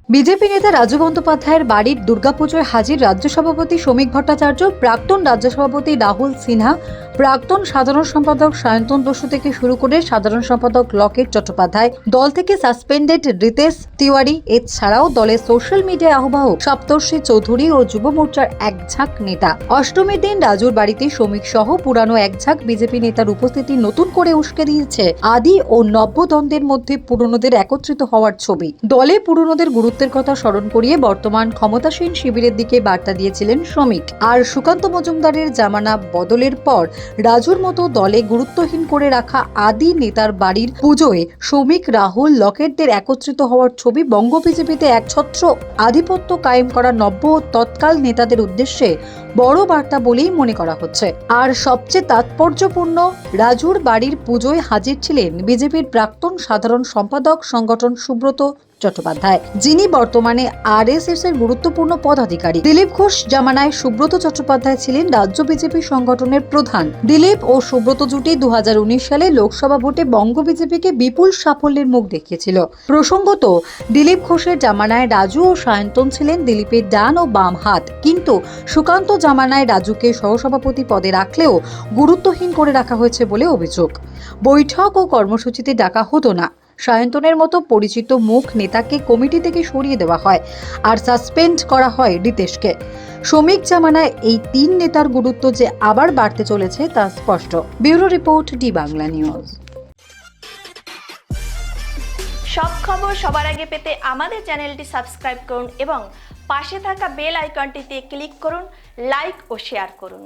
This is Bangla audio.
বিজেপি নেতা রাজু বন্দ্যোপাধ্যায়ের বাড়ির দুর্গাপুজোয় হাজির রাজ্য সভাপতি শ্রমিক ভট্টাচার্য, প্রাক্তন রাজ্য সভাপতি রাহুল সিনহা, প্রাক্তন সাধারণ সম্পাদক সায়ন্তন বসু থেকে শুরু করে সাধারণ সম্পাদক লকেট চট্টোপাধ্যায়, দল থেকে সাসপেন্ডেড রিতেশ তিওয়ারি, এছাড়াও দলের সোশ্যাল মিডিয়া আহ্বায়ক সপ্তর্ষি চৌধুরী ও যুব মোর্চার এক ঝাঁক নেতা। অষ্টমীর দিন রাজুর বাড়িতে শ্রমিক সহ পুরানো এক ঝাঁক বিজেপি নেতার উপস্থিতি নতুন করে উস্কে দিয়েছে আদি ও নব্য দ্বন্দ্বের মধ্যে পুরনোদের একত্রিত হওয়ার ছবি। দলে পুরনোদের গুরুত্বের কথা স্মরণ করিয়ে বর্তমান ক্ষমতাসীন শিবিরের দিকে বার্তা দিয়েছিলেন শ্রমিক। আর সুকান্ত মজুমদারের জামানা বদলের পর রাজুর মতো দলে গুরুত্বহীন করে রাখা আদি নেতার বাড়ির পুজোয় শ্রমিক, রাহুল, লকেটদের একত্রিত হওয়ার ছবি বঙ্গ বিজেপিতে একছত্র আধিপত্য কায়েম করা নব্য তৎকাল নেতাদের উদ্দেশ্যে বড় বার্তা বলেই মনে করা হচ্ছে। আর সবচেয়ে তাৎপর্যপূর্ণ, রাজুর বাড়ির পুজোয় হাজির ছিলেন বিজেপির প্রাক্তন সাধারণ সম্পাদক সংগঠন সুব্রত চট্টোপাধ্যায়, যিনি বর্তমানে আরএসএস এর গুরুত্বপূর্ণ পদাধিকারী। দিলীপ ঘোষ জামানায় সুব্রত চট্টোপাধ্যায় ছিলেন রাজ্য বিজেপি সংগঠনের প্রধান। দিলীপ ও সুব্রত জুটি 2019 সালে লোকসভা ভোটে বঙ্গ বিজেপিকে বিপুল সাফল্যের মুখ দেখিয়েছিল। প্রসঙ্গত, দিলীপ ঘোষের জামানায় রাজু ও সায়ন্তন ছিলেন দিলীপের ডান ও বাম হাত, কিন্তু সুকান্ত জামানায় রাজুকে সহসভাপতি পদে রাখলেও গুরুত্বহীন করে রাখা হয়েছে বলে অভিযোগ। বৈঠক ও কর্মসূচিতে ডাকা হতো না। সায়ন্তনের মতো পরিচিত মুখ নেতাকে কমিটি থেকে সরিয়ে দেওয়া হয় আর সাসপেন্ড করা হয় রিতেশকে। শ্রমিক জামানায় এই তিন নেতার গুরুত্ব যে আবার বাড়তে চলেছে তা স্পষ্ট। Bureau report, D Bangla news. সব খবর সবার আগে পেতে আমাদের চ্যানেলটি সাবস্ক্রাইব করুন এবং পাশে থাকা বেল আইকনটিতে ক্লিক করুন, লাইক ও শেয়ার করুন।